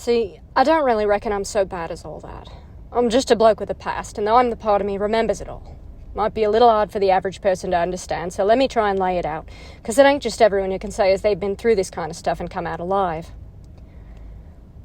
See, I don't really reckon I'm so bad as all that. I'm just a bloke with a past, and though I'm the part of me remembers it all. Might be a little hard for the average person to understand, so let me try and lay it out, because it ain't just everyone who can say as they've been through this kind of stuff and come out alive.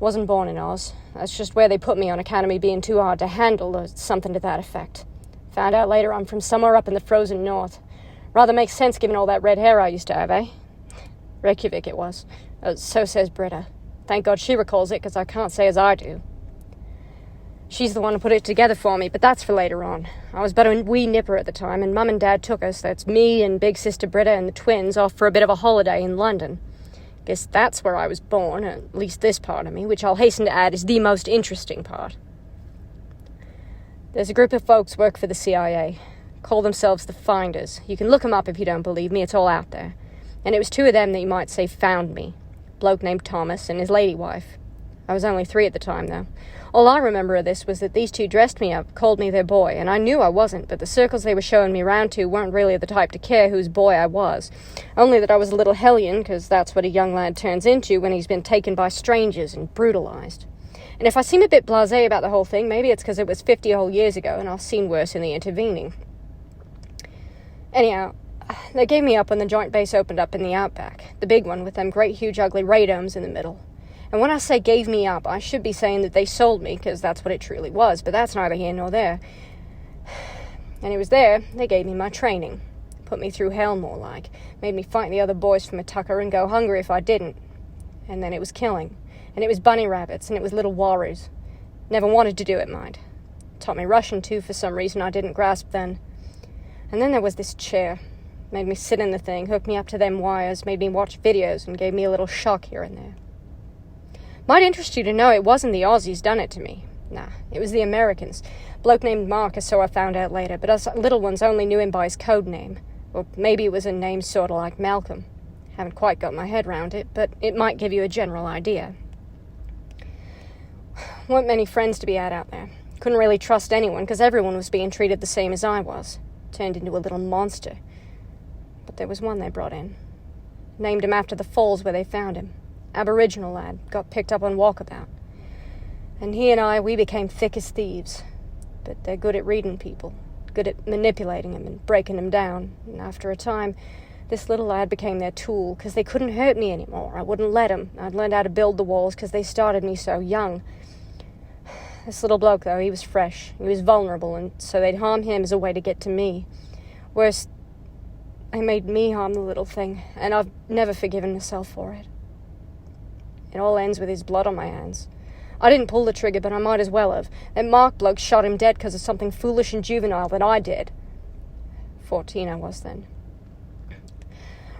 Wasn't born in Oz. That's just where they put me on account of me being too hard to handle, or something to that effect. Found out later I'm from somewhere up in the frozen north. Rather makes sense given all that red hair I used to have, eh? Reykjavik it was. So says Britta. Thank God she recalls it, because I can't say as I do. She's the one who put it together for me, but that's for later on. I was but a wee nipper at the time, and Mum and Dad took us, that's me and big sister Britta and the twins, off for a bit of a holiday in London. Guess that's where I was born, at least this part of me, which I'll hasten to add is the most interesting part. There's a group of folks work for the CIA. Call themselves the Finders. You can look them up if you don't believe me, it's all out there. And it was two of them that you might say found me. Bloke named Thomas and his lady wife. I was only 3 at the time, though. All I remember of this was that these two dressed me up, called me their boy, and I knew I wasn't, but the circles they were showing me round to weren't really the type to care whose boy I was. Only that I was a little hellion, because that's what a young lad turns into when he's been taken by strangers and brutalized. And if I seem a bit blasé about the whole thing, maybe it's because it was 50 whole years ago, and I've seen worse in the intervening. Anyhow, they gave me up when the joint base opened up in the outback, the big one with them great huge ugly radomes in the middle. And when I say gave me up, I should be saying that they sold me, because that's what it truly was, but that's neither here nor there. And it was there they gave me my training. Put me through hell, more like. Made me fight the other boys from a tucker and go hungry if I didn't. And then it was killing. And it was bunny rabbits, and it was little warriors. Never wanted to do it, mind. Taught me Russian, too, for some reason I didn't grasp then. And then there was this chair. Made me sit in the thing, hooked me up to them wires, made me watch videos, and gave me a little shock here and there. Might interest you to know it wasn't the Aussies done it to me. Nah, it was the Americans. Bloke named Marcus, so I found out later, but us little ones only knew him by his code name. Or maybe it was a name sort of like Malcolm. Haven't quite got my head round it, but it might give you a general idea. Weren't many friends to be had out there. Couldn't really trust anyone, because everyone was being treated the same as I was. Turned into a little monster. But there was one they brought in. Named him after the falls where they found him. Aboriginal lad, got picked up on Walkabout. And he and we became thick as thieves. But they're good at reading people, good at manipulating them and breaking them down. And after a time, this little lad became their tool, because they couldn't hurt me anymore. I wouldn't let them. I'd learned how to build the walls, because they started me so young. This little bloke, though, he was fresh. He was vulnerable, and so they'd harm him as a way to get to me. Worse, they made me harm the little thing, and I've never forgiven myself for it. It all ends with his blood on my hands. I didn't pull the trigger, but I might as well have. That Mark bloke shot him dead because of something foolish and juvenile that I did. 14 I was then.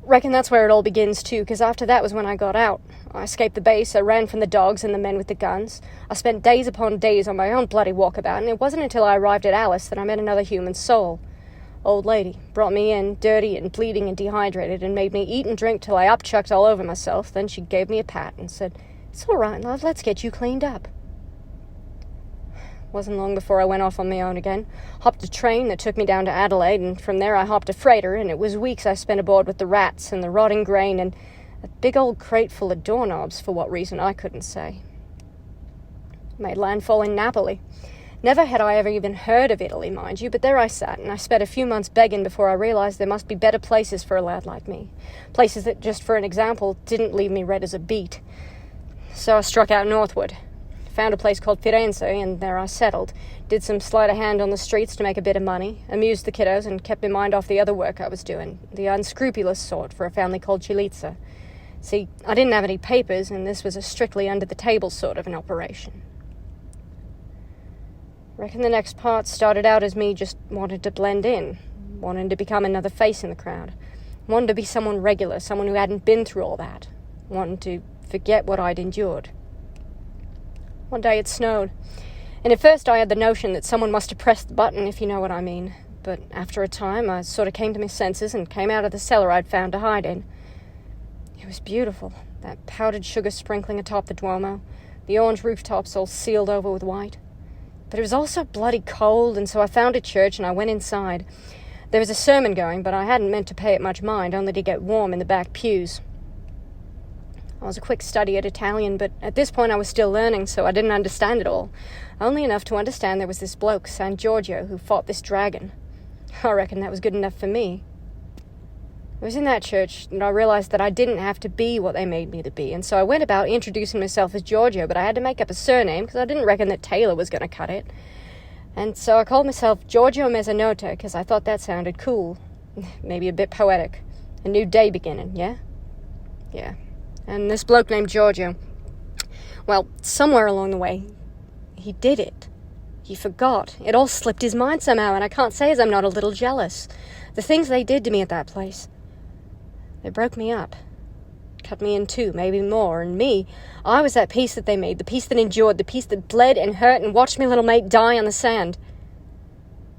Reckon that's where it all begins, too, because after that was when I got out. I escaped the base, I ran from the dogs and the men with the guns. I spent days upon days on my own bloody walkabout, and it wasn't until I arrived at Alice that I met another human soul. Old lady brought me in, dirty and bleeding and dehydrated, and made me eat and drink till I upchucked all over myself. Then she gave me a pat and said, "It's all right, love, let's get you cleaned up." Wasn't long before I went off on my own again. Hopped a train that took me down to Adelaide, and from there I hopped a freighter, and it was weeks I spent aboard with the rats and the rotting grain and a big old crate full of doorknobs, for what reason I couldn't say. Made landfall in Napoli. Never had I ever even heard of Italy, mind you, but there I sat, and I spent a few months begging before I realized there must be better places for a lad like me. Places that, just for an example, didn't leave me red as a beet. So I struck out northward. Found a place called Firenze, and there I settled. Did some sleight of hand on the streets to make a bit of money, amused the kiddos, and kept my mind off the other work I was doing, the unscrupulous sort for a family called Chilitza. See, I didn't have any papers, and this was a strictly under-the-table sort of an operation. Reckon the next part started out as me just wanted to blend in, wanting to become another face in the crowd, wanting to be someone regular, someone who hadn't been through all that, wanting to forget what I'd endured. One day it snowed, and at first I had the notion that someone must have pressed the button, if you know what I mean, but after a time I sort of came to my senses and came out of the cellar I'd found to hide in. It was beautiful, that powdered sugar sprinkling atop the Duomo, the orange rooftops all sealed over with white. But it was also bloody cold, and so I found a church and I went inside. There was a sermon going, but I hadn't meant to pay it much mind, only to get warm in the back pews. I was a quick study at Italian, but at this point I was still learning, so I didn't understand it all. Only enough to understand there was this bloke, San Giorgio, who fought this dragon. I reckon that was good enough for me. It was in that church that I realized that I didn't have to be what they made me to be, and so I went about introducing myself as Giorgio, but I had to make up a surname because I didn't reckon that Taylor was going to cut it. And so I called myself Giorgio Mezzanotte because I thought that sounded cool. Maybe a bit poetic. A new day beginning, yeah? Yeah. And this bloke named Giorgio, well, somewhere along the way, he did it. He forgot. It all slipped his mind somehow, and I can't say as I'm not a little jealous. The things they did to me at that place, they broke me up. Cut me in two, maybe more, and me, I was that piece that they made, the piece that endured, the piece that bled and hurt and watched me little mate die on the sand.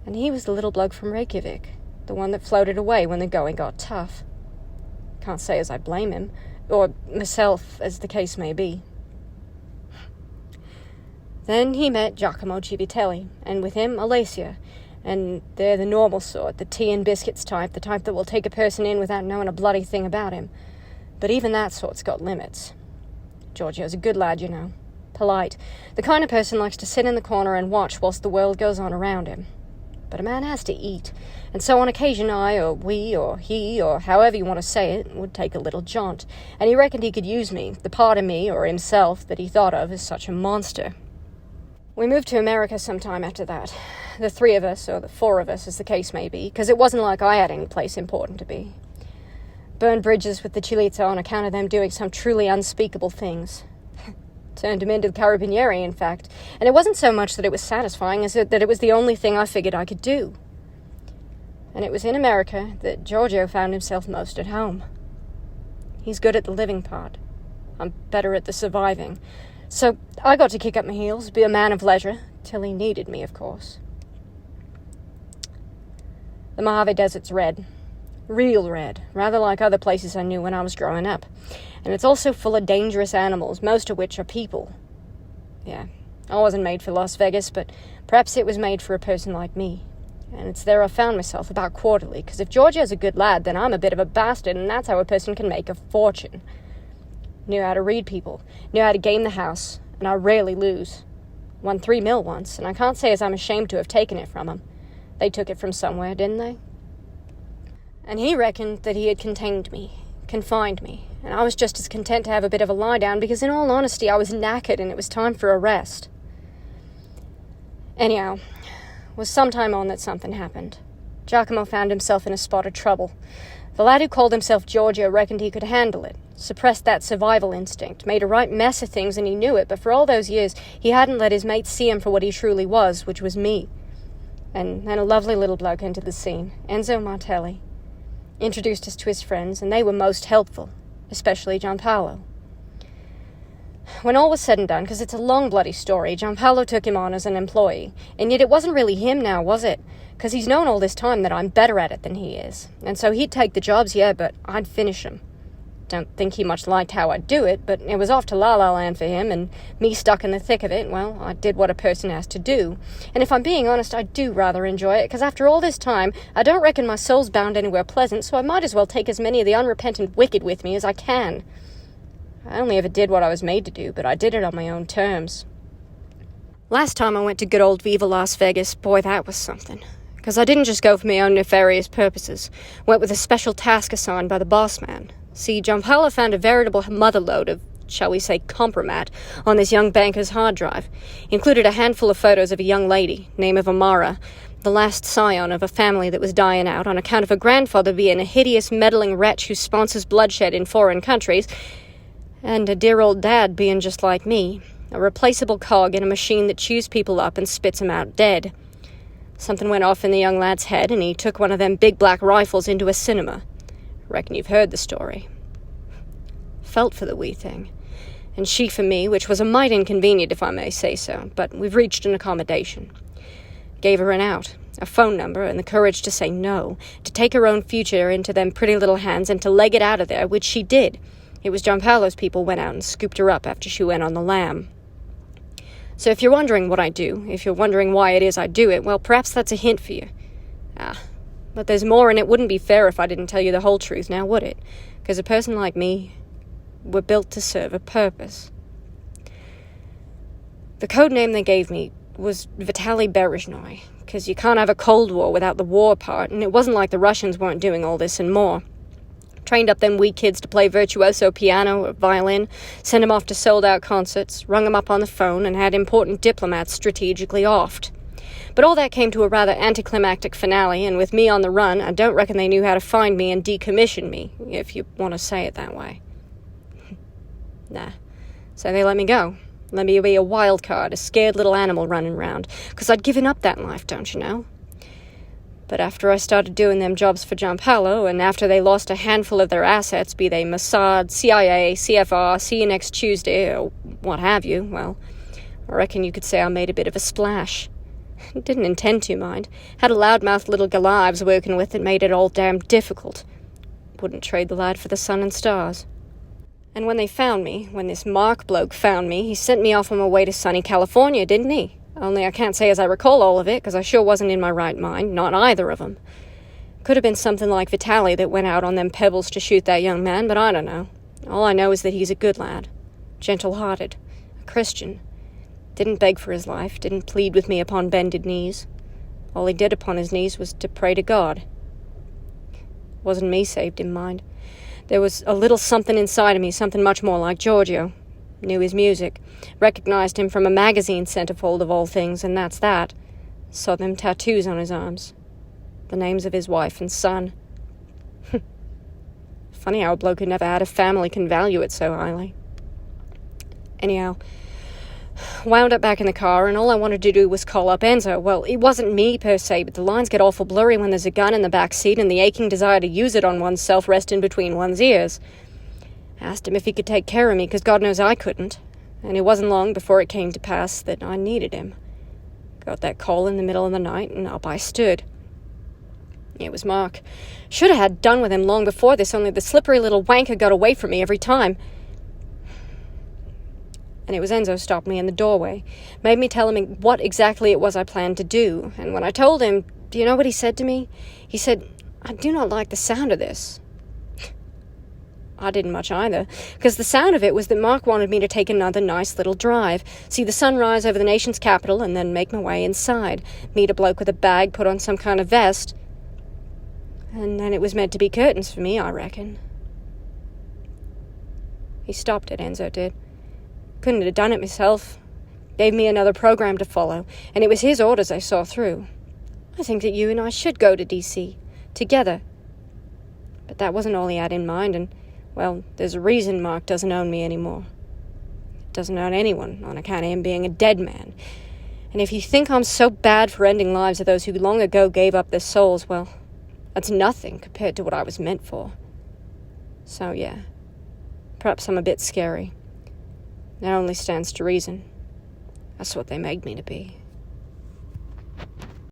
And he was the little bloke from Reykjavik, the one that floated away when the going got tough. Can't say as I blame him, or myself, as the case may be. Then he met Giacomo Civitelli, and with him Alessia, and they're the normal sort, the tea and biscuits type, the type that will take a person in without knowing a bloody thing about him. But even that sort's got limits. Giorgio's a good lad, you know. Polite. The kind of person likes to sit in the corner and watch whilst the world goes on around him. But a man has to eat, and so on occasion I, or we, or he, or however you want to say it, would take a little jaunt, and he reckoned he could use me, the part of me, or himself, that he thought of as such a monster. We moved to America sometime after that. The three of us, or the four of us, as the case may be, because it wasn't like I had any place important to be. Burned bridges with the Chilita on account of them doing some truly unspeakable things. Turned him into the Carabinieri, in fact, and it wasn't so much that it was satisfying as that it was the only thing I figured I could do. And it was in America that Giorgio found himself most at home. He's good at the living part. I'm better at the surviving. So I got to kick up my heels, be a man of leisure, till he needed me, of course. The Mojave Desert's red. Real red, rather like other places I knew when I was growing up. And it's also full of dangerous animals, most of which are people. Yeah, I wasn't made for Las Vegas, but perhaps it was made for a person like me. And it's there I found myself about quarterly, because if Giorgio's a good lad, then I'm a bit of a bastard, and that's how a person can make a fortune. Knew how to read people, knew how to game the house, and I rarely lose. Won $3 million once, and I can't say as I'm ashamed to have taken it from him. They took it from somewhere, didn't they? And he reckoned that he had confined me, and I was just as content to have a bit of a lie down, because in all honesty I was knackered and it was time for a rest. Anyhow, it was some time on that something happened. Giacomo found himself in a spot of trouble. The lad who called himself Giorgio reckoned he could handle it, suppressed that survival instinct, made a right mess of things, and he knew it, but for all those years he hadn't let his mates see him for what he truly was, which was me. And then a lovely little bloke entered the scene, Enzo Martelli. Introduced us to his friends, and they were most helpful, especially Gianpaolo. When all was said and done, because it's a long bloody story, Gianpaolo took him on as an employee, and yet it wasn't really him now, was it? Because he's known all this time that I'm better at it than he is, and so he'd take the jobs, yeah, but I'd finish them. Don't think he much liked how I'd do it, but it was off to La La Land for him, and me stuck in the thick of it, well, I did what a person has to do. And if I'm being honest, I do rather enjoy it, because after all this time, I don't reckon my soul's bound anywhere pleasant, so I might as well take as many of the unrepentant wicked with me as I can. I only ever did what I was made to do, but I did it on my own terms. Last time I went to good old Viva Las Vegas, boy, that was something. Because I didn't just go for my own nefarious purposes. Went with a special task assigned by the boss man. See, Gianpaolo found a veritable motherlode of, shall we say, compromat on this young banker's hard drive. Included a handful of photos of a young lady, name of Amara, the last scion of a family that was dying out on account of a grandfather being a hideous, meddling wretch who sponsors bloodshed in foreign countries, and a dear old dad being just like me, a replaceable cog in a machine that chews people up and spits 'em out dead. Something went off in the young lad's head, and he took one of them big black rifles into a cinema. Reckon you've heard the story. Felt for the wee thing, and she for me, which was a mite inconvenient if I may say so, but we've reached an accommodation. Gave her an out, a phone number, and the courage to say no, to take her own future into them pretty little hands and to leg it out of there, which she did. It was Gianpaolo's people went out and scooped her up after she went on the lam. So if you're wondering what I do, if you're wondering why it is I do it, well, perhaps that's a hint for you. But there's more, and it wouldn't be fair if I didn't tell you the whole truth now, would it? Because a person like me, were built to serve a purpose. The code name they gave me was Vitaly Berezhnoi, because you can't have a Cold War without the war part, and it wasn't like the Russians weren't doing all this and more. Trained up them weak kids to play virtuoso piano or violin, sent 'em off to sold-out concerts, rung 'em up on the phone, and had important diplomats strategically offed. But all that came to a rather anticlimactic finale, and with me on the run, I don't reckon they knew how to find me and decommission me, if you want to say it that way. Nah. So they let me go. Let me be a wild card, a scared little animal running round, 'cause I'd given up that life, don't you know? But after I started doing them jobs for John Paolo, and after they lost a handful of their assets, be they Mossad, CIA, CFR, see you next Tuesday, or what have you, well, I reckon you could say I made a bit of a splash. Didn't intend to, mind. Had a loudmouthed little gal I was working with that made it all damn difficult. Wouldn't trade the lad for the sun and stars. And when they found me, when this Mark bloke found me, he sent me off on my way to sunny California, didn't he? Only I can't say as I recall all of it, 'cause I sure wasn't in my right mind, not either of 'em. Could have been something like Vitaly that went out on them pebbles to shoot that young man, but I don't know. All I know is that he's a good lad, gentle-hearted, a Christian. Didn't beg for his life, didn't plead with me upon bended knees. All he did upon his knees was to pray to God. Wasn't me saved him, mind. There was a little something inside of me, something much more like Giorgio. Knew his music, recognized him from a magazine centerfold of all things, and that's that. Saw them tattoos on his arms. The names of his wife and son. Funny how a bloke who never had a family can value it so highly. Anyhow, wound up back in the car, and all I wanted to do was call up Enzo. Well, it wasn't me per se, but the lines get awful blurry when there's a gun in the back seat and the aching desire to use it on oneself resting between one's ears. Asked him if he could take care of me, because God knows I couldn't, and it wasn't long before it came to pass that I needed him. Got that call in the middle of the night, and up I stood. It was Mark. Should have had done with him long before this, only the slippery little wanker got away from me every time. And it was Enzo stopped me in the doorway, made me tell him what exactly it was I planned to do, and when I told him, do you know what he said to me? He said, "I do not like the sound of this." I didn't much either, because the sound of it was that Mark wanted me to take another nice little drive, see the sunrise over the nation's capital, and then make my way inside, meet a bloke with a bag, put on some kind of vest. And then it was meant to be curtains for me, I reckon. He stopped it, Enzo did. Couldn't have done it myself. Gave me another program to follow, and it was his orders I saw through. I think that you and I should go to D.C. together. But that wasn't all he had in mind, and, well, there's a reason Mark doesn't own me anymore. Doesn't own anyone on account of him being a dead man. And if you think I'm so bad for ending lives of those who long ago gave up their souls, well, that's nothing compared to what I was meant for. So, yeah, perhaps I'm a bit scary. That only stands to reason. That's what they made me to be.